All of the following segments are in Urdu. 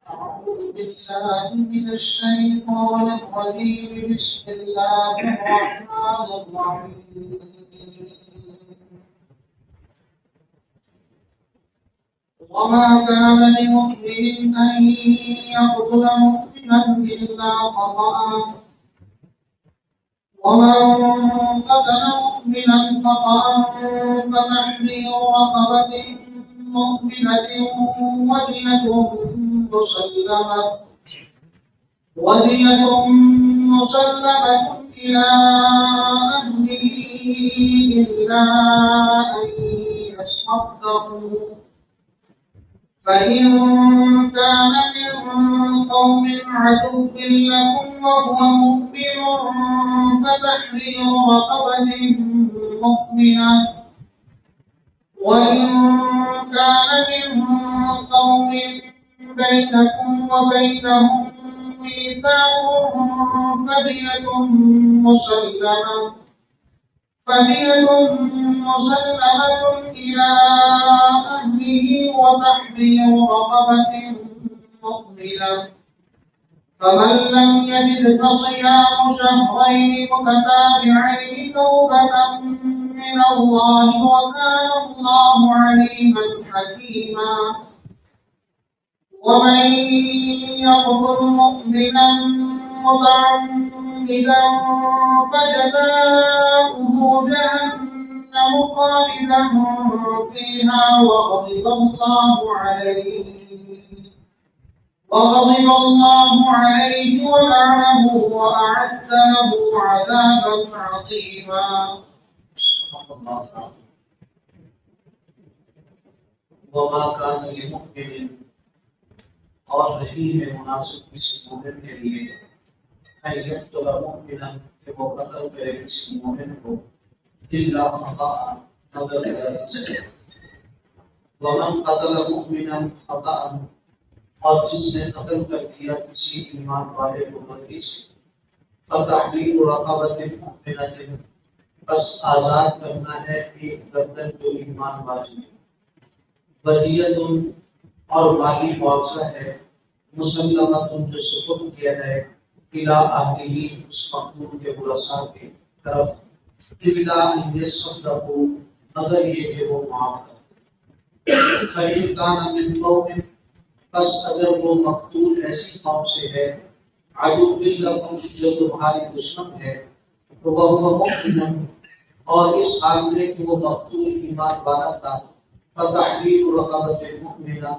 أعوذ بالله من الشيطان الرجيم. بسم الله الرحمن الرحيم. وما كان لمؤمن أن يقتل مؤمنا إلا خطأ، ومن قتل مؤمنا خطأ فتحرير رقبة مؤمنة ودية مسلمة إلى أهله إلا أن يصدقوا، فإن كان من قوم عدو لكم وهو مؤمن فتحرير رقبة مؤمنة، وإن كان من قوم بينكم وبينهم ميثاق فدية مسلمة إلى أهله وتحرير رقبة مؤمنة، فمن لم يجد فصيام شهرين متتابعين توبة من الله، وكان الله عليما حكيما. ومن يقتل مؤمنا متعمدا فجزاؤه جهنم خالدا فيها وغضب الله عليه ولعنه وأعد له عذابا عظيما. وما كان لمؤمن، اور نہیں ہے مناسب کسی مومن کے لیے ان یقتل مؤمنا کہ وہ قتل کرے کسی مومن کو الا خطأ مگر غلطی سے، ومن قتل مؤمنا خطأ، اور جس نے قتل کر دیا کسی ایمان والے کو غلطی سے، فتحریر رقبۃ مؤمنۃ، بس آزاد کرنا ہے ایک گردن جو ایمان والی ہے، فدیۃ، اور مالی معاوضہ ہے، مسلمۃ، جو سپرد کیا ہے، الی اہلہ، اس مقتول کے ورثاء کی طرف، الا ان یصدقوا، مگر یہ کہ وہ معاف کریں، فإن کان من قوم، پس اگر وہ مقتول ایسی قوم سے ہے، عدو لکم، جو تمہاری دشمن ہے، تو وہ مؤمن، اور اس حال میں کہ وہ مقتول ایمان والا تھا، فتحریر رقبۃ مؤمنہ،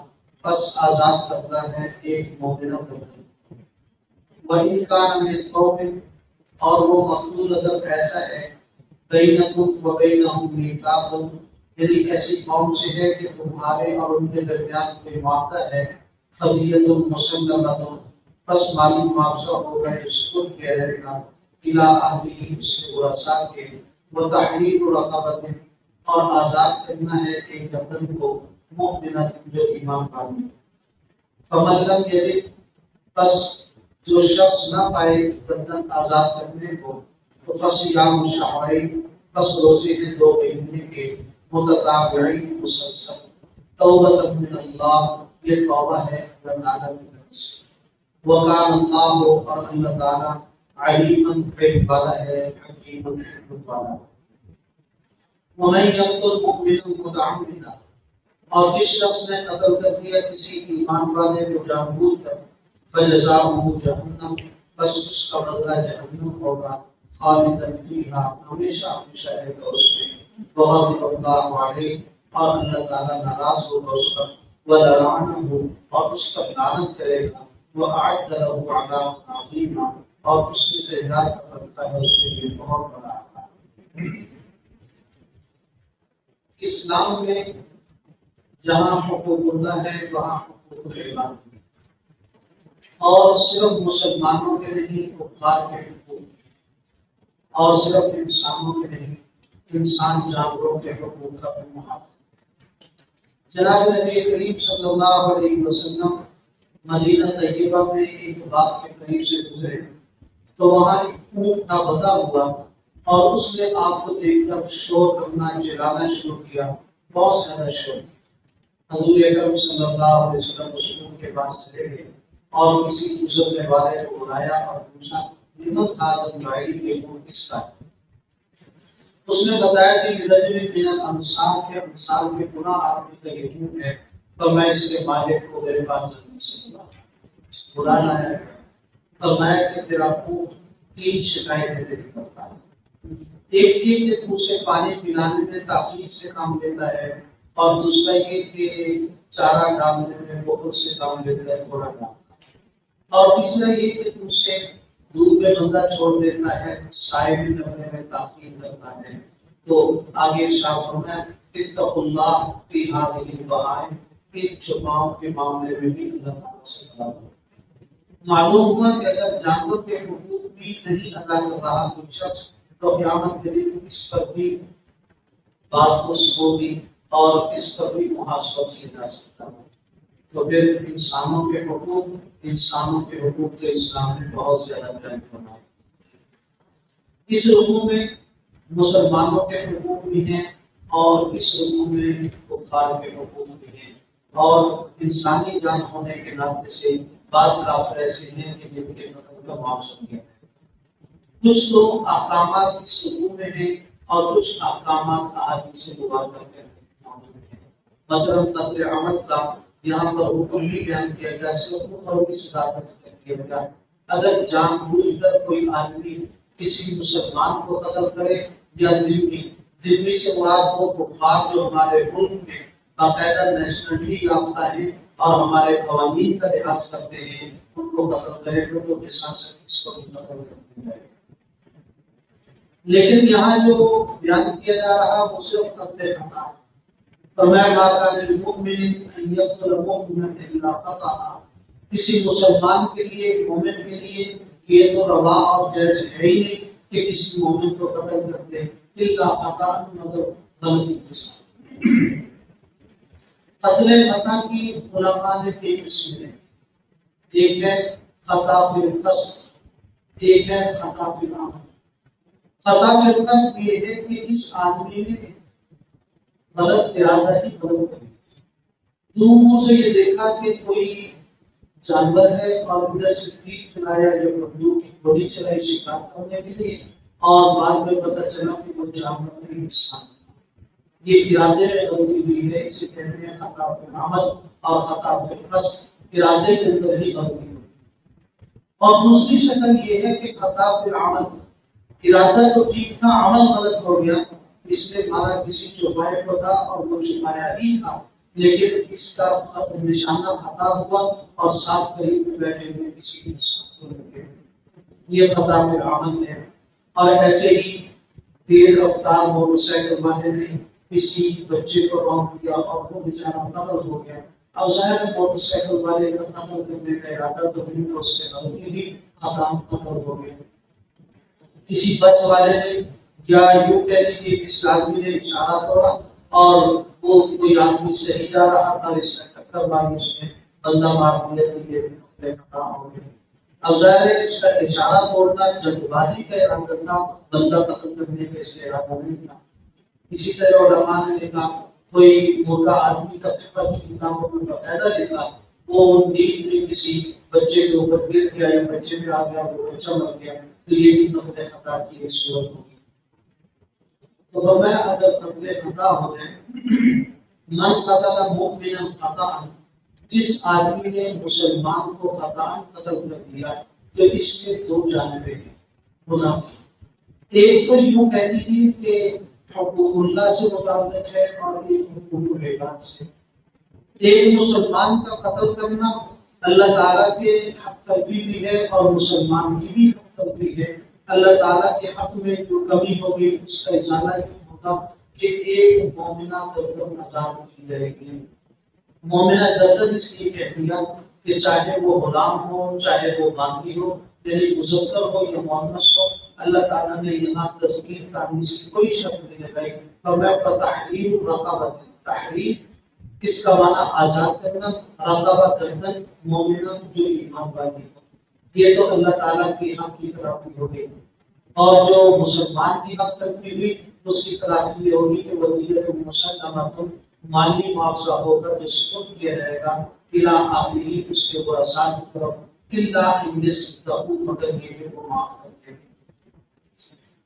پس آزاد کرنا ہے ایک مومنہ گردن، وَإِنْ كَانَ مِنْ قَوْمٍ، اور وہ مقتول اگر ایسا ہے، بَيْنَكُمْ وَبَيْنَهُمْ مِيثَاقٌ، یعنی ایسی قوم سے ہے کہ تمہارے اور ان کے درمیان کوئی معاہدہ ہے، فدیۃ مسلمۃ، پس مالی معاوضہ ہوگا جو سپرد کیا جائے گا، الی اہلہ، اس کے ورثاء کے، وتحریر رقبۃ، اور آزاد کرنا ہے ایک گردن کو، مؤمنہ، جو ایمان والی، فمن لم یجد، پس جو شخص نہ پائے گردن آزاد کرنے کو، تو فصیام شہرین، پس روزے ہیں 2 مہینے کے، متتابعین، مسلسل، توبۃ من اللہ، یہ توبہ ہے اللہ تعالیٰ کی طرف سے، وکان اللہ، اور اللہ تعالیٰ علیما، علم والا ہے، حکیما، حکمت والا ہے. ومن یقتل مؤمنا متعمدا، اور جس شخص نے قتل کر دیا کسی ایمان والے کو جان بوجھ کر، فجزاؤہ جہنم، بس اس کا بدلہ جہنم ہوگا، خالدا فیہا، ہمیشہ ہمیشہ رہے گا اس میں، وغضب اللہ علیہ، اور اللہ تعالیٰ ناراض ہوگا اس پر، ولعنہ، اور اس پر لعنت کرے گا، وأعد له عذابا عظیما، اور اس کی تیار کرتا ہے اس کے لیے بہت بڑا عذاب. اسلام میں جہاں حقوق اللہ ہے وہاں حقوق العباد ہے، اور صرف مسلمانوں کے نہیں، کفار کے حقوق، اور صرف انسانوں کے نہیں، انسان جانوروں کے حقوق کا بھی محافظ. جناب نبی کریم صلی اللہ علیہ وسلم مدینہ طیبہ میں ایک باغ کے قریب سے گزرے تو وہاں ایک اونٹ کا بندہ ہوا، اور اس نے آپ کو دیکھ کر شور کرنا، چلانا شروع کیا، بہت زیادہ شور. حضور اکرم صلی اللہ علیہ وسلم رسول کے پاس چلے گئے اور کسی گزرنے والے کو بلایا اور پوچھا نعمت حاضر جوائری کے وہ کس کا ہے؟ اس نے بتایا کہ رجل من الانصار کے گناہ آدمی کا یہ ہے، تو میں اس کے مالک کو میرے پاس جلدی سے بلانا ہے۔ فرمایا کہ تیرا پوت 3 شکایتیں تیری کرتا ہے، ایک یہ کہ تو اسے پانی پلانے میں تاخیر سے کام لیتا ہے، اور دوسرا یہ کہ چارہ ڈالنے میں بہت سے کام لیتا ہے تھوڑا ڈالتا ہے، اور تیسرا یہ کہ تو اسے دودھ میں بندہ چھوڑ دیتا ہے، سائے میں کرنے میں تاخیر کرتا ہے۔ تو آگے ارشاد فرمایا اتقوا اللہ فی ہذہ البہائم، ان چھپاؤں کے معاملے میں بھی اللہ تعالیٰ سے ڈرو۔ معلوم ہوا کہ اگر جانور کے حقوق بھی نہیں ادا کر رہا کوئی شخص تو قیامت کے دن اس پر بھی بات ہوگی اور اس پر بھی محاسبہ کیا جا سکتا ہے۔ تو پھر انسانوں کے حقوق کے اسلام نے بہت زیادہ بیان فرمایا۔ اس رکوع میں مسلمانوں کے حقوق بھی ہیں اور اس رکوع میں کفار کے حقوق بھی ہیں، اور انسانی جان ہونے کے ناطے سے بعض کافر ایسے ہیں کہ جن کے قتل کا معاوضہ دیا ہے۔ کچھ تو احکامات اس رکوع میں ہیں اور کچھ احکامات احادیث مبارکہ کے موجود ہیں۔ مثلا قتل عمد کا یہاں پر حکم بھی بیان کیا گیا، صرف اور کی سزا کا ذکر کیا گیا۔ اگر جان بوجھ کر کوئی آدمی کسی مسلمان کو قتل کرے یا ذمہ سے مراد وہ کفار جو ہمارے ملک میں باقاعدہ نیشنلٹی یافتہ ہیں اور ہمارے قوانین کا لحاظ کرتے ہیں، ان کو قتل کرے تو قصاص اس کو بھی قتل کر دیا جائے۔ لیکن یہاں جو بیان کیا جا رہا وہ صرف قتل خطا ہے۔ فرمایا ما کان للمؤمن ان یقتل مؤمنا الا خطأ، کسی مسلمان کے لیے مومن کے لیے یہ تو روا اور جائز ہے ہی نہیں کہ کسی مومن کو قتل کرتے الا خطأ، مگر غلطی کے ساتھ۔ قتل خطا کی علماء نے 3 قسمیں ہیں، ایک ہے خطا فی القصد، ایک ہے خطا فی العمد۔ خطا فی القصد یہ ہے کہ اس آدمی نے غلط ارادہ ہی غلط کری، دور سے یہ دیکھا کہ کوئی جانور ہے اور ادھر سے تیر چلایا یا بندوق کی گولی چلائی شکار کرنے کے لیے، اور بعد میں پتہ چلا کہ وہ جانور نہیں انسان تھا۔ یہ ارادے میں غلطی ہوئی ہے، اسے کہتے ہیں خطا فی العمد اور خطا فی القصد، ارادے کے اندر ہی غلطی ہوئی۔ اور دوسری شکل یہ ہے کہ خطا فی العمد، ارادہ تو ٹھیک تھا، عمل غلط ہو گیا، اس نے مارا کسی چوپائے کو تھا اور وہ چھپایا ہی تھا، لیکن اس کا نشانہ خطا ہوا اور ساتھ قریب میں بیٹھے ہوئے کسی انسان کو لگ گیا، یہ خطا فی العمد ہے۔ اور ایسے ہی تیز رفتار موٹر سائیکل والے نے کسی بچے کو رونق دیا اور وہ بیچارہ قتل ہو گیا۔ اب ظاہر ہے موٹر سائیکل والے کا قتل کرنے کا ارادہ تو نہیں تھا، اس سے غلطی ہوئی، خطا قتل ہو گیا۔ کسی بچ والے نے یا یوں کہہ لیجیے کس آدمی نے اشارہ توڑا اور وہ کوئی آدمی صحیح جا رہا تھا، اس سے ٹکر ماری، اس نے بندہ مار دیا، تو یہ خطا ہو گیا۔ اب ظاہر ہے اس کا اشارہ توڑنا جلد بازی کا ارادہ تھا، بندہ قتل کرنے کا اس کا ارادہ نہیں تھا۔ اسی طرح علماء نے لکھا کوئی موٹا آدمی کا فقہ کی کتابوں میں باقاعدہ لکھا وہ نیند میں کسی بچے کے اوپر گر گیا یا بچے میں آ گیا، وہ بچہ مر گیا، تو یہ بھی قتل خطا کی ایک صورت ہوگی۔ تو فرمایا اگر قتل خطا ہو جائے، من قتل مؤمنا خطأ، جس آدمی نے مسلمان کو خطأ قتل کر دیا، تو اس میں 2 جانبیں ہیں گناہ کی۔ ایک تو یوں کہہ دیجیے کہ حقوق اللہ سے متعلق ہے اور ایک حقوق العباد سے۔ ایک مسلمان کا قتل کرنا اللہ تعالیٰ کے حق تلفی بھی ہے اور مسلمان کی بھی حق تلفی ہے۔ اللہ تعالیٰ کے حق میں جو کمی ہوگی اس کا ازالہ یہ ہوگا کہ ایک مومنہ گردن آزاد کی جائے گی۔ مومنہ گردن اس لیے کہہ دیا کہ چاہے وہ غلام ہو چاہے وہ باندھی ہو، یعنی مذکر ہو یا مؤنث ہو، اللہ تعالیٰ نے یہاں تذکیر تانیث کی کوئی شرط نہیں لگائی۔ فرمایا تحریر رقبہ، تحریر اس کا معنی آزاد کرنا، رقبہ گردن مومنہ جو ایمان والی ہو، یہ تو اللہ تعالیٰ کی حق کی طرف ہوگی۔ اور جو مسلمان کی حق تلفی ہوئی اس کی طرف یہ ہوگی کہ ودیۃ مسلمۃ مالی معاوضہ ہوگا جو سپرد کیا جائے گا الی اہلہ اس کے ورثاء کی طرف الا ان یصدقوا مگر یہ کہ وہ معاف کر دیں۔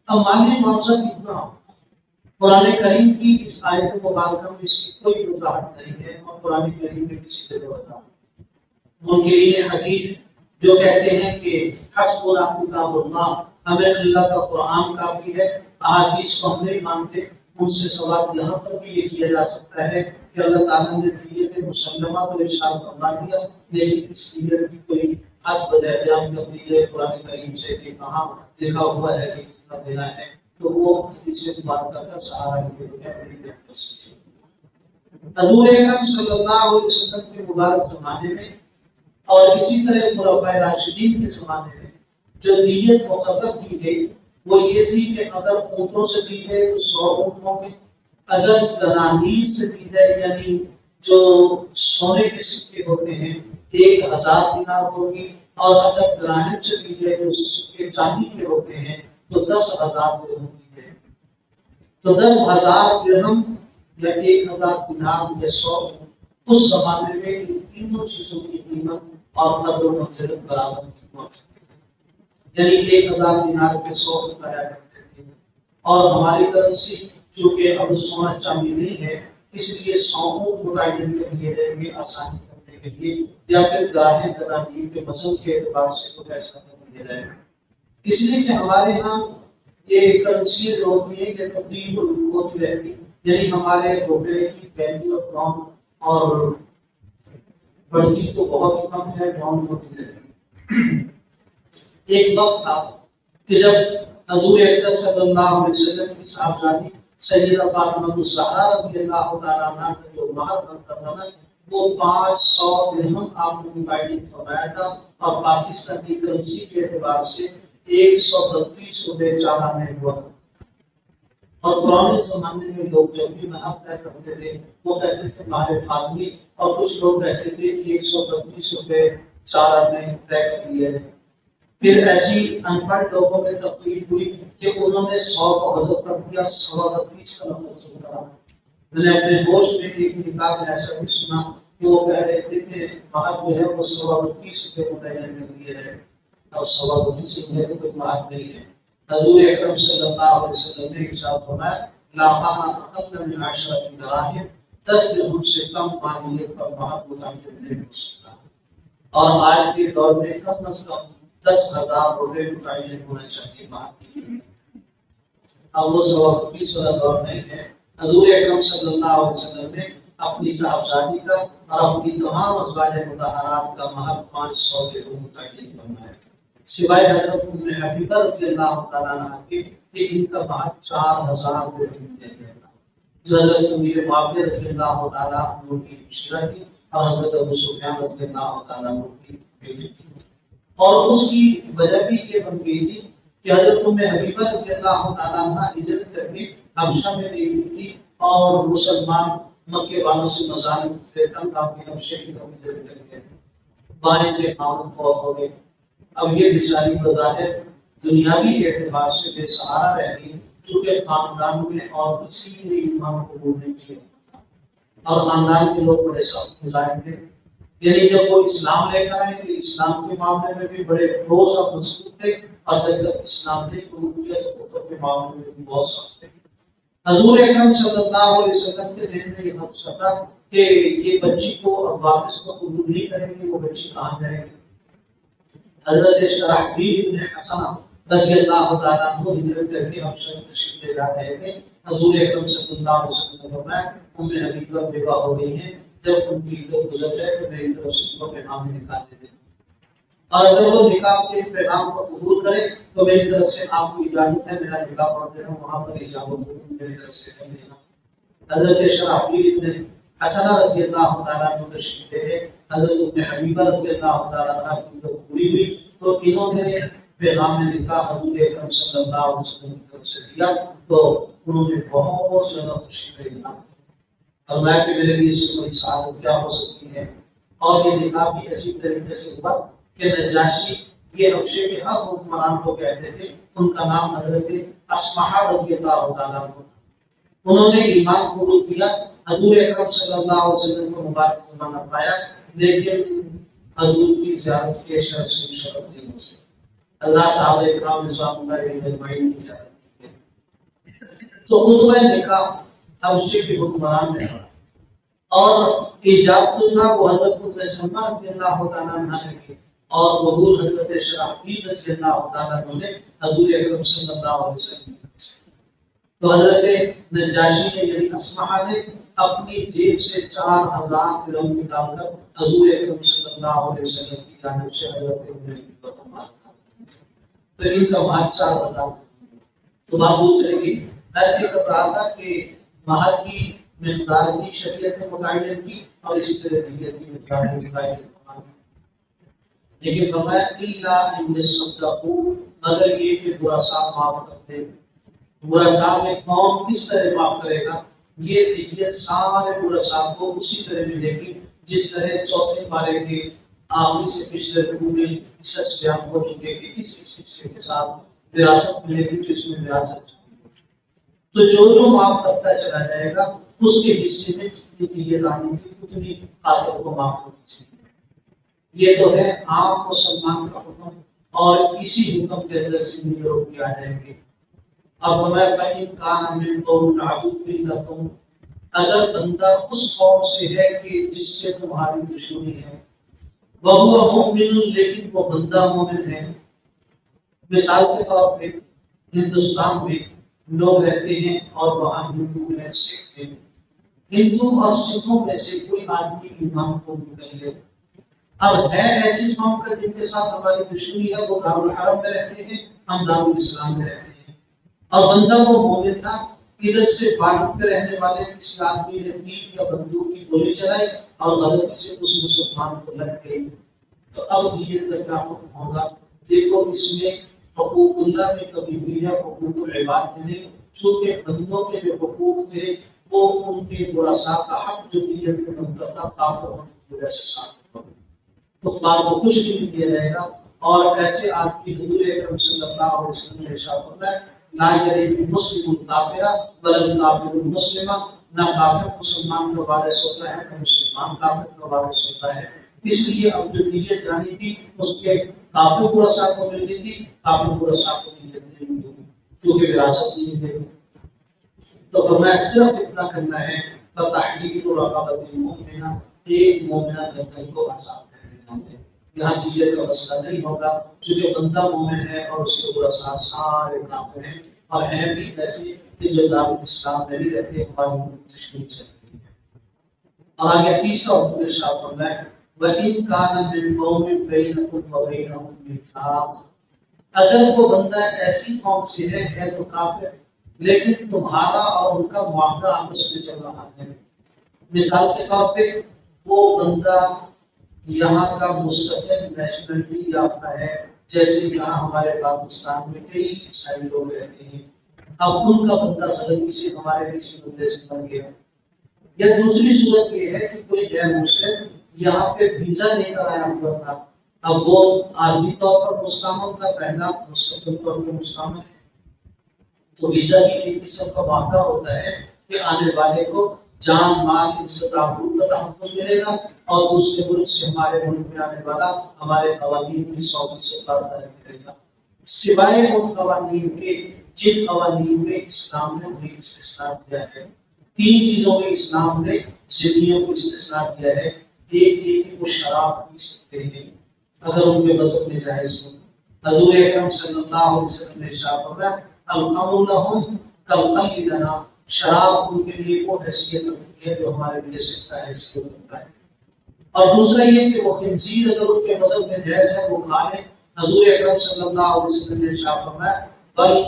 اب مالی معاوضہ کتنا ہوگا؟ قرآن کریم کی اس آیت مبارکہ میں اس کی کوئی وضاحت نہیں ہے اور قرآن کریم میں کسی جگہ وضاحت منکرین حدیث جو کہتے ہیں کہ حسبنا کتاب اللہ، ہمیں اللہ کا قرآن کافی ہے، احادیث کو ہم نہیں مانتے، ان سے سوال یہاں پر بھی یہ کیا جا سکتا ہے کہ اللہ تعالیٰ نے دیت مسلمہ کو ارشاد فرما دیا، لیکن اس دیت کی کوئی حد بدہ بیان کر دی ہے قرآن کریم سے کہ کہاں لکھا ہوا ہے کہ کتنا دینا ہے، تو وہ حدیث مبارکہ کا سہارا لیتے ہیں۔ حضور اکرم صلی اللہ علیہ وسلم کے مبارک زمانے میں اور اسی طرح خلفائے راشدین کے زمانے میں جو دیت مقرر کی گئی وہ یہ تھی کہ اگر اونٹوں سے دی جائے تو 100 اونٹوں میں، اگر دنانیر سے دی جائے یعنی جو سونے کے سکے ہوتے ہیں 1000 دینار ہوگی، اور اگر دراہم سے دی جائے جو سکے چاندی کے ہوتے ہیں تو 10,000 درہم دی جائے۔ تو 10,000 درہم یا 1000 دینار یا 100 اس زمانے میں ان تینوں چیزوں کی قیمت اور قدر و منزلت برابر کی موجود ہے، یعنی 1000 دینار کے 100 بتایا کرتے تھے، اور ہماری کرنسی چونکہ اب سونا چاندی نہیں ہے اس لیے 100 متعین کر لیے جائیں گے آسانی کرنے کے لیے، یا پھر دراہم دنانیر کے وزن کے اعتبار سے کچھ ایسا کر لیا جائے گا، اس لیے کہ ہمارے ہاں یہ کرنسی جو ہوتی ہے یہ تبدیل ہوتی رہتی، یعنی ہمارے روپے کی ویلیو ڈاؤن اور بڑھتی تو بہت ہی کم ہے، ڈاؤن ہوتی رہتی ہے۔ ایک وقت تھا کہ جب حضور اکرم صلی اللہ علیہ وسلم کی صاحبزادی سیدہ فاطمہ الزہرا رضی اللہ تعالیٰ عنہ کا جو مہر بنتا تھا نا وہ 500 درہم آپ نے متعین فرمایا تھا، اور پاکستان کی کرنسی کے اعتبار سے 132 روپے 4 آنے ہوا تھا۔ اور پرانے زمانے میں لوگ جب بھی مہر طے کرتے تھے وہ کہتے تھے مہر فاطمی، اور کچھ لوگ کہتے تھے 132 روپے 4 آنے طے کر لیے۔ پھر ایسی ان پڑھ لوگوں میں تفریق ہوئی کہ انہوں نے 100 کو حذف کر دیا، 132 کا لفظ کرا۔ میں نے اپنے ہوش میں ایک نکاح میں ایسا بھی سنا کہ وہ کہہ رہے تھے کہ مہر جو ہے وہ 132 روپے متعین کر دیے رہے، اور 132 روپے تو کوئی مہر نہیں ہے۔ حضور اکرم صلی اللہ علیہ وسلم نے ارشاد فرمایا لا اقل من 10 دراہم، 10 درہم سے کم مالیت پر مہر متعین نہیں ہو سکتا، اور آج کے دور میں کم از کم 10,000 روپے متعین ہونا چاہیے مہر کے لیے۔ اب وہ 132 والا دور نہیں ہے۔ حضور اکرم صلی اللہ علیہ وسلم نے اپنی صاحبزادی کا اور اپنی تمام ازواج مطہرات کا مہر 500 درہم متعین فرمایا، سوائے حضرت ام حبیبہ رضی اللہ تعالیٰ عنہ کے کہ ان کا مہر 4000 درہم دیا گیا تھا، جو حضرت امیر معاویہ رضی اللہ تعالیٰ عنہ کی مشرہ تھی اور حضرت ابو سفیان رضی اللہ تعالیٰ عنہ کی بیٹی تھی، اور اس کی وجہ بھی یہ بن گئی تھی کہ حضرت ام حبیبہ رضی اللہ تعالیٰ عنہ ہجرت کر کے حبشہ میں گئی ہوئی تھی، اور مسلمان مکے والوں سے مظالم سے تنگ آ کے حبشہ کی طرف ہجرت کر گئے، وہاں کے خاوند فوت ہو گئے۔ اب یہ بیچاری بظاہر دنیاوی اعتبار سے بے سہارا رہ گئی، کیونکہ خاندان میں اور کسی نے ایمان قبول نہیں کیا، اور خاندان کے لوگ بڑے سخت مزاحم تھے، یعنی جب وہ اسلام لے کر آئے تو اسلام کے معاملے میں بھی بڑے ٹھوس اور مضبوط تھے، اور جب تک اسلام نے قبول کیا تو کفر کے معاملے میں بھی بہت سخت تھے۔ حضور اکرم صلی اللہ علیہ وسلم کے ذہن میں یہ خدشہ تھا کہ یہ بچی کو اب واپس قبول نہیں کریں گے، وہ بچی کہاں جائے گی۔ حضرت شرحبیل بن حسنہ رضی اللہ تعالیٰ عنہ ہجرت کر کے حبشہ میں تشریف لے جا رہے تھے۔ حضور اکرم صلی اللہ علیہ وسلم نے فرمایا ام حبیبہ بیوہ ہو گئی ہیں، جب ان کی عدت گزر جائے تو میری طرف سے ان کو پیغام نکال دے دیں، اور اگر وہ نکاح کے پیغام کو قبول کرے تو میری طرف سے آپ کو اجازت ہے میرا نکاح پڑھ دینا، وہاں پر اجازت میری طرف سے کر لینا۔ حضرت شرحبیل بن حسنہ رضی اللہ تعالیٰ عنہ تشریف لے گئے، حضرت ام حبیبہ رضی اللہ تعالیٰ عنہ کی عدت پوری ہوئی تو انہوں نے پیغام نکاح حضور اکرم صلی اللہ علیہ وسلم کی طرف سے دیا، تو انہوں نے بہت زیادہ خوشی کا اظہار فرمایا کہ میرے لیے اس سے بڑی سعادت کیا ہو سکتی ہے۔ اور یہ نکاح بھی عجیب طریقے سے ہوا کہ نجاشی یہ حبشے کے ہر حکمران کو کہتے تھے، ان کا نام حضرت اسمہا رضی اللہ تعالیٰ عنہ، انہوں نے ایمان قبول کیا، حضور اکرم صلی اللہ علیہ وسلم کو مبارک زمانہ پایا، لیکن حضور کی زیارت کے شرف سے شرف نہیں ہو سکے۔ اللہ صاحب اکرام رضوان اللہ علیہ اجمعین کی زیارت کی ہے۔ تو خطبہ نکاح حبشے کے حکمران نے پڑھا اور ایجاب تو تھا وہ حضرت ام سلمہ رضی اللہ تعالیٰ عنہ نے کی، اور قبول حضرت شرحبیل رضی اللہ تعالیٰ عنہ نے حضور اکرم صلی اللہ علیہ وسلم سے۔ تو حضرت نجاشی نے یعنی اسمہ نے اپنی جیب سے 4000 درہم نکال کر حضور اکرم صلی اللہ علیہ وسلم کی جانب سے حضرت کو مال دیا۔ تو ان کا مال 4000۔ تو بات دوسرے کی میں کہہ رہا تھا کہ مہر کی مقدار بھی شریعت میں متعین کی اور اسی طرح دیگر کی مقدار میں متعین کی، لیکن فرمایا الا ان يصدقوا، مگر یہ کہ برا صاحب معاف کرتے۔ برا صاحب میں کون کس طرح معاف کرے گا؟ یہ دیکھیے سارے برا صاحب کو اسی طرح ملے گی جس طرح چوتھے پارے کے آخری سے پچھلے رکوع میں سچ بیان ہو چکے کہ اس حصے کے ساتھ وراثت ملے گی جس میں وراثت۔ تو جو معاف کرتا چلا جائے گا اس کے حصے میں جتنی دیت آنی تھی اتنی قاتل کو معاف ہونی چاہیے۔ یہ تو ہے عام مسلمان کا حکم، اور اسی حکم کے اندر سے لوگ بھی آ جائیں گے۔ اب ہمیں فَإِنْ كَانَ مِنْ قَوْمٍ عَدُوٍّ لَكُمْ، اگر بندہ اس قوم سے ہے کہ جس سے تمہاری دشمنی ہے، وَهُوَ مُؤْمِنٌ، لیکن وہ بندہ مومن ہے۔ مثال کے طور پہ ہندوستان میں لوگ رہتے ہیں اور وہاں ہندو ہیں، سکھ ہیں۔ ہندو اور سکھوں میں سے کوئی آدمی ایمان قبول کر لے، اب ہے ایسی قوم کا جن کے ساتھ ہماری دشمنی ہے، وہ دارالحرم میں رہتے ہیں، ہم دارالاسلام میں رہتے ہیں، اور بندہ وہ مومن تھا، ادھر سے بارڈر پہ رہنے والے کسی آدمی نے تیر یا بندوق کی گولی چلائی اور غلطی سے اس مسلمان کو لگ گئی، تو اب دیت کا کیا حکم ہوگا؟ دیکھو اس میں حقوق اللہ میں کبھی بھی ہے، حقوق العباد میں نہیں، چونکہ بندوں کے جو حقوق تھے وہ ان کے ورثاء کا حق جو دیت میں بنتا تھا کافر ہونے کی وجہ سے ساتھ ہوا، کفار کو کچھ بھی نہیں دیا جائے گا۔ اور ایسے آدمی حضور اکرم صلی اللہ علیہ وسلم نے ارشاد فرمایا لا یرث المسلم الکافر ولا الکافر المسلم، نہ کافر مسلمان کا وارث ہوتا ہے نہ مسلمان کافر کا وارث ہوتا ہے۔ اس لیے اب جو دیت جانی تھی اس کے کافر ورثاء کو ملنی تھی، کافر ورثاء کو دیت نہیں ملی کیونکہ وراثت نہیں ملی۔ تو فرمایا صرف اتنا کرنا ہے فتحریر رقبۃ مؤمنہ، ایک مومنہ گردن کو آزاد کر دینا ہے۔ یہاں دیت کا مسئلہ نہیں ہوگا کیونکہ بندہ مومن ہے اور اس کے ورثاء سارے کافر ہیں، اور ہیں بھی ایسے کہ جو دارالاسلام میں نہیں رہتے، ہماری دشمنی چل رہی ہے۔ اور آگے تیسرا حکم ارشاد فرمایا وَإِنْ كَانَ مِنْ قَوْمٍ بَيْنَكُمْ وَبَيْنَهُمْ مِيثَاقٌ، اگر وہ بندہ ایسی قوم سے ہے تو کافر، لیکن تمہارا اور ان کا معاہدہ آپس میں چل رہا ہے۔ مثال کے طور پہ وہ بندہ یہاں کا مستقل نیشنلٹی یافتہ ہے، جیسے یہاں ہمارے پاکستان میں کئی عیسائی لوگ رہتے ہیں، اب ان کا بندہ غلطی سے ہمارے کسی بندے سے بن گیا، یا دوسری صورت یہ ہے کہ کوئی غیر مسلم یہاں پہ ویزا لے کر آیا ہوا تھا، اب وہ عارضی طور پر مستعمل تھا، پہلا مستقل طور پر مستعمل ہے، تو ویزا کی ایک قسم کا وعدہ ہوتا ہے کہ آنے والے کو جان مال عزت آبرو کا تحفظ ملے گا، اور دوسرے ملک سے ہمارے ملک میں آنے والا ہمارے قوانین کی 100% پاسداری کرے گا، سوائے ان قوانین کے جن قوانین میں اسلام نے انہیں استثناء کیا ہے۔ تین چیزوں میں اسلام نے ذمیوں کو استثناء کیا ہے۔ ایک یہ کہ وہ شراب پی سکتے ہیں اگر ان کے مذہب میں جائز ہو۔ حضور اکرم صلی اللہ علیہ وسلم نے ارشاد فرمایا الخمر لہم کالخل لنا، شراب ان کے لیے وہ حیثیت رکھتی ہے جو ہمارے لیے سکہ حیثیت رکھتا ہے۔ اور دوسرا یہ کہ وہ خنزیر اگر ان کے مذہب میں جائز ہے وہ کھا لیں۔ حضور اکرم صلی اللہ علیہ وسلم نے ارشاد فرمایا بل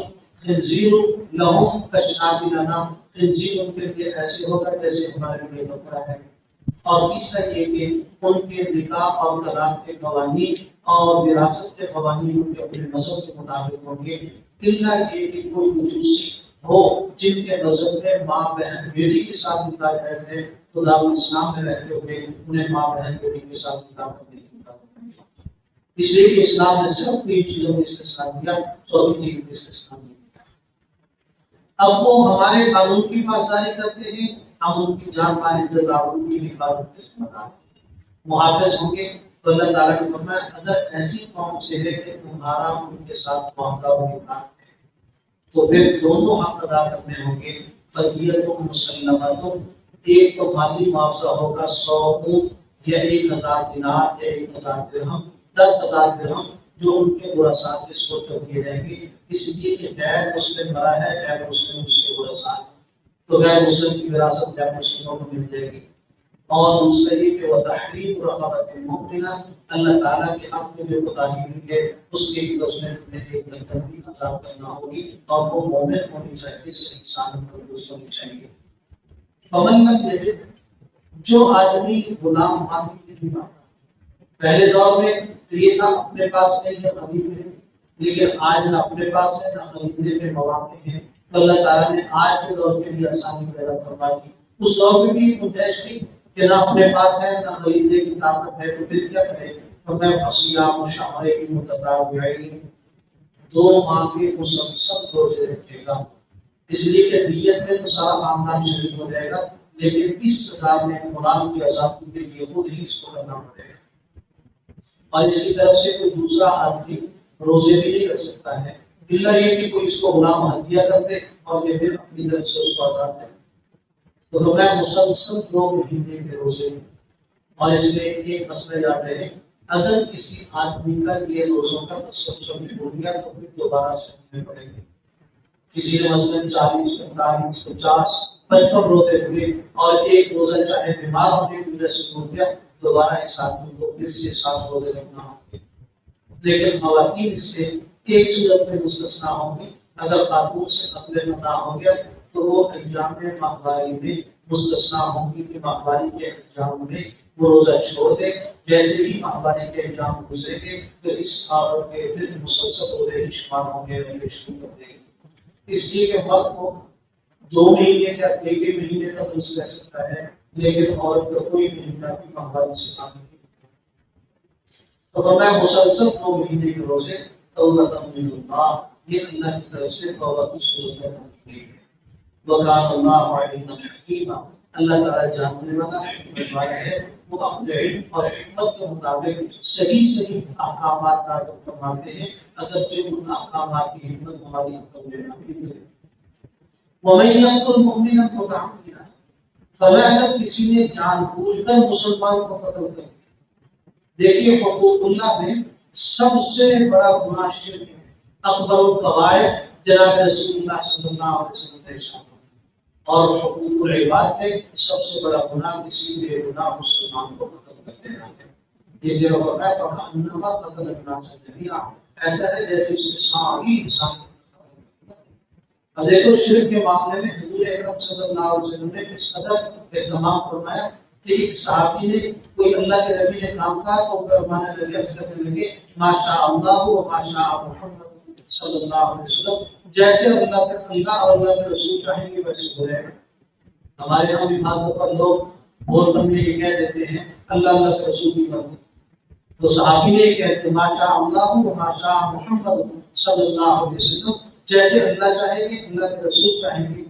خنزیر لہم کالشاة لنا، خنزیر ان کے لیے ایسے ہوگا جیسے ہمارے لیے بکرا ہے۔ اور تیسرا یہ کہ ان کے نکاح اور طلاق کے قوانین اور وراثت کے قوانین ان کے اپنے مذہب کے مطابق ہوں گے، الا یہ کہ کوئی مجوسی ہو جن کے مذہب میں ماں بہن بیٹی کے ساتھ نکاح جائز ہے، تو دارالاسلام میں رہتے ہوئے انہیں ماں بہن بیٹی کے ساتھ نکاح کرنے کی اجازت نہیں ہے۔ اس لیے کہ اسلام نے صرف تین چیزوں میں استثناء دیا، چوتھی چیز میں استثناء نہیں دیا۔ اب وہ ہمارے قانون کی پاسداری کرتے ہیں، ہم ان کی جان مال عزت آبرو کی حفاظت کے ذمہ دار محافظ ہوں گے۔ تو اللہ تعالیٰ نے فرمایا اگر ایسی قوم سے ہے کہ تمہارا ان کے ساتھ معاملہ ہوگا تو پھر دونوں حق ادا کرنے ہوں گے۔ فدیت مسلمۃ، ایک تو مالی معاوضہ ہوگا 100 اونٹ یا 1000 دینار یا 1000 درہم، 10,000 درہم جو ان کے ورثاء کے سپرد کیے جائیں گے، اس لیے کہ غیر مسلم مرا ہے، غیر مسلم اس کے ورثاء ہیں، تو غیر مسلم کی وراثت غیر مسلموں کو مل جائے گی۔ اور دوسرا یہ کہ وہ تحریر رقبۃ مؤمنہ، اللہ تعالیٰ کے حق میں جو کوتاہی ہوئی ہے اس کے عوض میں ہمیں ایک گردن بھی آزاد کرنا ہوگی، اور وہ مومن ہونی چاہیے، صحیح سالم تندرست ہونی چاہیے۔ فمن لم یجد، جو آدمی غلام ماندی نہیں مانگا، پہلے دور میں یہ تھا اپنے پاس نہیں ہے خریدنے، لیکن آج نہ اپنے پاس ہے نہ خریدنے کے مواقع ہیں، تو اللہ تعالیٰ نے آج کے دور کے لیے آسانی پیدا فرما دی۔ اس دور میں بھی گنجائش تھی کہ نہ اپنے پاس ہے نہ خریدنے کی طاقت ہے، تو پھر کیا کرے؟ تو میں فصیام شہرین متتابعین، 2 ماہ کے مسلسل روزے رکھے گا، اس لیے کہ دیت میں تو سارا خاندان شریک ہو جائے گا، لیکن اس سزا میں غلام کی آزادی کے لیے خود ہی اس کو کرنا پڑے گا۔ اور اس کی طرف سے کوئی دوسرا آدمی روزے بھی نہیں رکھ سکتا ہے، الا یہ کہ کوئی اس کو غلام ہدیہ کر دے اور یہ پھر اپنی طرف سے اس کو آزاد کرے۔ تو فرمایا مسلسل 2 مہینے کے روزے، اور اس میں ایک مسئلہ یاد رہے، اگر کسی آدمی کا یہ روزوں کا تسلسل چھوڑ دیا تو پھر دوبارہ سے کرنے پڑیں گے۔ کسی نے مثلاً 40 45 50 55 روزے ہوئے اور ایک روزہ چاہے بیمار ہونے کی وجہ سے چھوڑ دیا، دوبارہ اس آدمی کو پھر سے 7 روزے رکھنا ہوں گے۔ لیکن خواتین اس سے ایک صورت میں مستثنا ہوں گی، اگر خاتون سے قتل خطا ہو گیا تو وہ ایام ماہواری میں مستثنا ہوں گی کہ ماہواری کے ایام میں وہ روزہ چھوڑ دے، جیسے ہی ماہواری کے ایام گزرے گے تو اس عورت کے پھر مسلسل روزے شمار ہوں گے اور یہ شروع کر دے گی۔ اس لیے کہ مرد کو 2 مہینے کا 1 مہینے کا روز رہ سکتا ہے، لیکن عورت کا کوئی مہینہ بھی ماہواری سے کام نہیں۔ تو فرمایا مسلسل 2 مہینے کے روزے، توبۃ من اللہ، یہ اللہ کی طرف سے توبہ کی صورت ادا کی گئی ہے۔ وَكَانَ اللَّهُ عَلِيمًا حَكِيمًا، اللہ تعالیٰ جاننے والا حکمت والا ہے، وہ اپنے علم اور حکمت کے مطابق صحیح احکامات نازل فرماتے ہیں، اگرچہ ان احکامات کی حکمت ہماری عقل میں نہیں ہے۔ وَمَن يَقْتُلْ مُؤْمِنًا مُتَعَمِّدًا، فرمایا اگر کسی نے جان بوجھ کر مسلمان کو قتل کر دیا۔ دیکھیے حقوق اللہ میں سب سے بڑا گناہ شرک ہے، اکبر الکبائر، جناب رسول اللہ صلی اللہ علیہ وسلم نے ارشاد، اور حقوق العباد میں سب سے بڑا گناہ کسی بے گناہ مسلمان کو قتل کر دینا ہے۔ یہ جو فرمایا فَكَأَنَّمَا قَتَلَ النَّاسَ جَمِيعًا، ایسا ہے جیسے اس نے ساری انسان کو قتل کیا۔ اب دیکھو شرک کے معاملے میں حضور اکرم صلی اللہ علیہ وسلم نے اس قدر اہتمام فرمایا کہ ایک صحابی نے، کوئی اللہ کے نبی نے کام کہا تو فرمانے لگے، کرنے لگے ماشاء اللہ و ماشاء محمد صلی اللہ علیہ وسلم، جیسے اللہ اور اللہ کے رسول چاہیں گے ویسے ہو رہے ہیں۔ ہمارے یہاں بھی بعض دفعہ لوگ بول بن میں یہ کہہ دیتے ہیں اللہ کے رسول کی مرضی، تو صحابی نے یہ کہتے ماشاء اللہ و ماشاء محمد صلی اللہ علیہ وسلم، جیسے اللہ چاہیں گے اللہ کے رسول چاہیں گے۔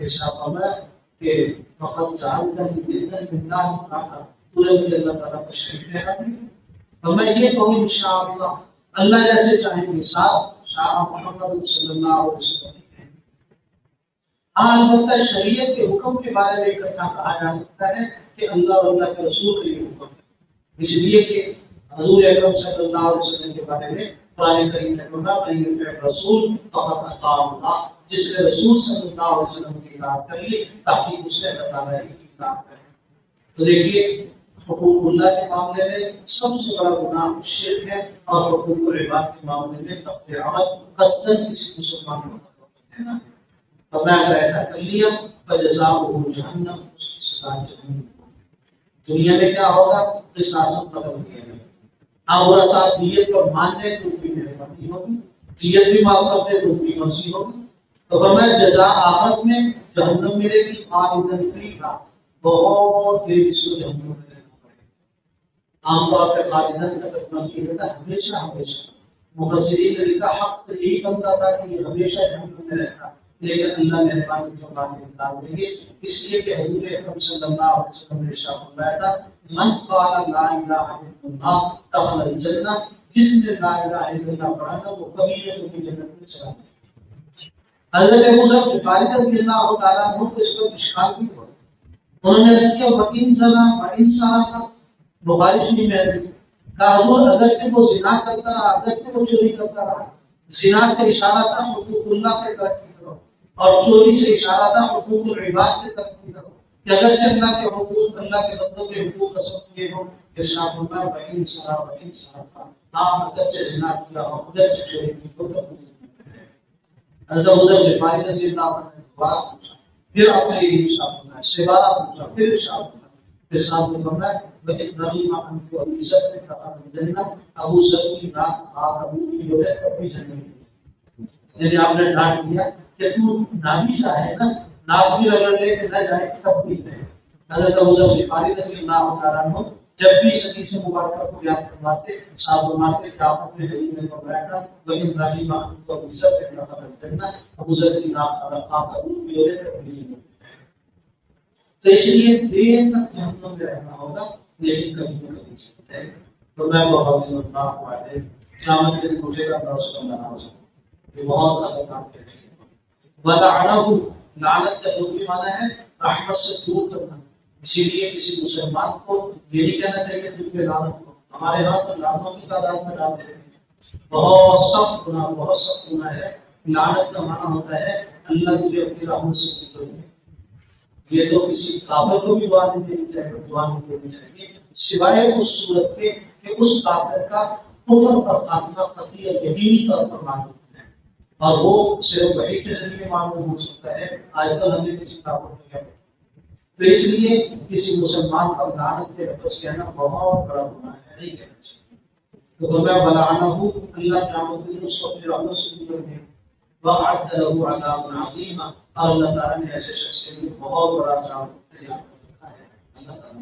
ارشاد فرمایا کہ فقط جعلتنی باذن اللہ تعالی، تو نے مجھے اللہ تعالیٰ کا شریک ٹھہرا دیا، میں یہ کہوں انشاءاللہ اللہ جیسے چاہیں گے، ساتھ شاہ محمد صلی اللہ علیہ وسلم۔ ہاں البتہ شریعت کے حکم کے بارے میں اکٹھا کہا جا سکتا ہے کہ اللہ اور اللہ کے رسول کا یہ حکم ہے، اس لیے کہ حضور اکرم صلی اللہ علیہ وسلم کے بارے میں قرآن کریم نے فرمایا من یطع الرسول فقد اطاع اللہ، جس نے رسول صلی اللہ علیہ وسلم کی اطاعت کر لی تاکہ اس نے اللہ تعالیٰ کی اطاعت کرے۔ تو دیکھیے حقوق اللہ کے معاملے میں سب سے بڑا گناہ شرک ہے، اور حقوق العباد کے معاملے میں قتل عمد، قصداً کسی مسلمان کو قتل کر دینا ہے۔ اور میں اگر ایسا کر لیا فجزاؤہ جہنم، اس کی سزا جہنم ہوگی۔ دنیا میں کیا ہوگا؟ قصاص قتل کیا جائے، ہاں برا تھا دیت کو ماننے تو ان کی مہربانی ہوگی، دیت بھی معاف کرتے تو ان کی مرضی ہوگی۔ تو فرمایا جزا آخرت میں جہنم ملے گی، خالدن فیہا، بہت دیر اس کو جہنم میں رہنا پڑے گا۔ عام طور پہ خالدن کا ترجمہ کیا جاتا ہے ہمیشہ ہمیشہ، مفسرین نے لکھا حق یہی بنتا تھا کہ یہ ہمیشہ جہنم میں رہتا، لیکن اللہ مہربانی فرما کے نکال دیں گے، اس لیے کہ حضور اکرم صلی اللہ علیہ وسلم نے ارشاد فرمایا تھا من قال لا الہ الا اللہ دخل الجنہ، جس نے لا الہ الا اللہ پڑھا نا وہ کبھی نہ کبھی جنت میں چلا جائے۔ حضرت ابو ذر غفاری رضی اللہ تعالیٰ عنہ کو اس پر اشکال بھی ہوا، انہوں نے عرض کیا وَإِن زَنَا وَإِن سَرَقَ، بخاری شریف میں حدیث کہا حضور اگر کہ وہ زنا کرتا رہا، اگر کہ وہ چوری کرتا رہا، زنا سے اشارہ تھا حقوق اللہ کے طرف کی طرف، اور چوری سے اشارہ تھا حقوق العباد کے طرف کی طرف، کہ اگر کہ اللہ کے حقوق، اللہ کے بندوں کے حقوق قسم کیے ہوں، ارشاد فرمایا وَإِن سَرَقَ وَإِن سَرَقَ، ہاں اگر کہ زنا کیا ہو، اگر کہ چوری کی ہو تو حضرت ابو ذر غفاری رضی اللہ عنہ نے دوبارہ پوچھا، پھر آپ نے یہی ارشاد فرمایا، سبارہ پوچھا، پھر ارشاد فرمایا، پھر ساتھ میں فرمایا وَإِبْرَاهِيمَ أَنْفُ أَبِي ذَرٍ دَخَلَ الْجَنَّةَ، ابو ذر کی ناک خاک ابو کی جو ہے کبھی جنت میں، یعنی آپ نے ڈانٹ دیا کہ تو نہ بھی چاہے نا، ناک بھی رگڑ لے کہ نہ جائے تب بھی جائے۔ حضرت ابو ذر غفاری رضی اللہ تعالیٰ عنہ جب بھی اس حدیث مبارکہ کو یاد فرماتے، صاحب فرماتے کہ آپ اپنے حدیث میں فرمایا تھا وَإِبْرَاهِيمَ أَنْفُ أَبِي ذَرٍ دَخَلَ الْجَنَّةَ، ابو ذر کی ناک خاک ابو کی جو ہے کبھی جنت میں۔ تو اس لیے دیر تک جہنم میں رہنا ہوگا، لیکن کبھی نہ کبھی چلتا ہے۔ تو میں بہت اللہ علیہ قیامت کے دن اٹھے گا اللہ اس کا ناراض ہو، یہ بہت زیادہ کام کرتے ہیں۔ وَلَعَنَهُ، لعنت کا جو بھی معنی ہے رحمت سے دور کرنا، اسی لیے کسی مسلمان کو یہ نہیں کہنا چاہیے تم پہ لعنت ہو، ہمارے یہاں تو لعنتوں کی تعداد میں ڈال دیتے ہیں، بہت سخت گناہ، بہت سخت گناہ ہے۔ لعنت کا معنی ہوتا ہے اللہ تجھے اپنی رحمت سے دور کرے۔ یہ تو کسی کافر کو بھی دعا نہیں دینی چاہیے، دعا نہیں دینی چاہیے سوائے اس صورت کے کہ اس کافر کا کفر پر خاتمہ قطعی یقینی طور پر معلوم ہے، اور وہ صرف وحی کے ذریعے معلوم ہو سکتا ہے۔ آج کل ہمیں کسی کافر کو کیا پتہ؟ تو اس لیے کسی مسلمان پر لعنت کے لفظ کہنا بہت بڑا گناہ ہے، نہیں کہنا چاہیے۔ تو فرمایا وَلَعَنَهُ، اللہ قیامت کے دن اس کو اپنی رحمت سے دور رکھے، وَأَعَدَّ لَهُ عَذَابًا عَظِيمًا، اور اللہ تعالیٰ نے ایسے شخص کے لیے بہت بڑا عذاب تیار کر رکھا ہے۔ اللہ تعالیٰ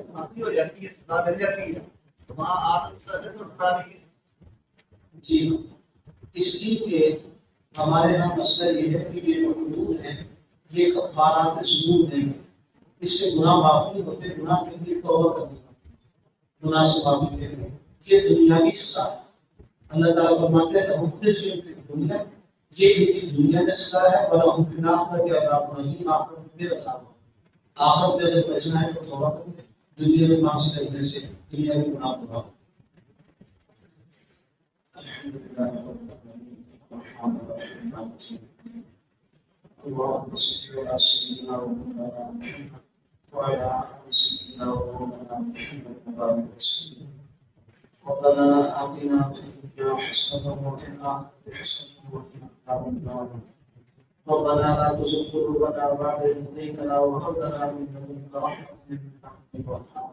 مناسب ہو جاتی ہے، صدا مل جاتی ہے تو وہاں عادت سے اگر بتا دیں جی ہاں، اس لیے کہ ہمارے یہاں مسئلہ یہ ہے کہ یہ جو حدود ہیں یہ کفارات ذنوب نہیں، اس سے گناہ معاف نہیں ہوتے، گناہ کے لیے توبہ کرنی ہوتی ہے، گناہ سے معافی کے لیے یہ دنیاوی سزا ہے۔ اللہ تعالیٰ فرماتے ہیں لَهُمْ خِزْيٌ فِي الدُّنْيَا، یہ ان کی دنیا میں سزا ہے، وَلَهُمْ فِي الْآخِرَةِ عَذَابٌ عَظِيمٌ، آخرت میں پھر عذاب ہوگا۔ آخرت میں اگر بچنا ہے تو توبہ کریں، دنیا میں معاصی کرنے سے دنیا میں گناہ ہوگا۔ الحمدللہ رب العالمین الرحمن الرحیم مالک یوم الدین اللهم صل على سيدنا ومولانا محمد وعلى آل سيدنا ومولانا محمد وبارك وسلم۔ ربنا آتنا في الدنيا حسنة وفي الآخرة حسنة وقنا عذاب النار۔ ربنا لا تزغ قلوبنا بعد إذ هديتنا وهب لنا من لدنك رحمة إنك أنت الوهاب،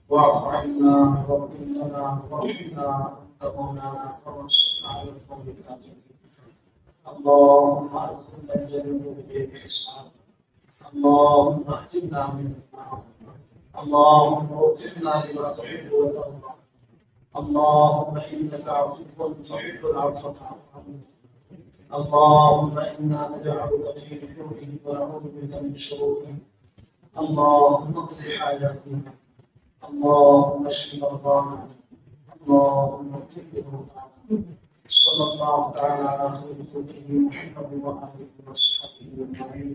واعف عنا واغفر لنا وارحمنا أنت مولانا فانصرنا على القوم الكافرين۔ اللهم أدخلنا الجنة بغير حساب، اللهم أهدنا من النار، اللهم وفقنا لما تحب وترضى، اللهم إنك عفو تحب العفو فاعف عنا، اللهم إنا نجعلك في نحورهم ونعوذ بك من شرورهم، اللهم اقض حاجاتنا، اللهم اشف مرضانا، اللهم اغفر لموتانا۔ صلى الله تعالى على خير خلقه محمد وآله وصحبه أجمعين.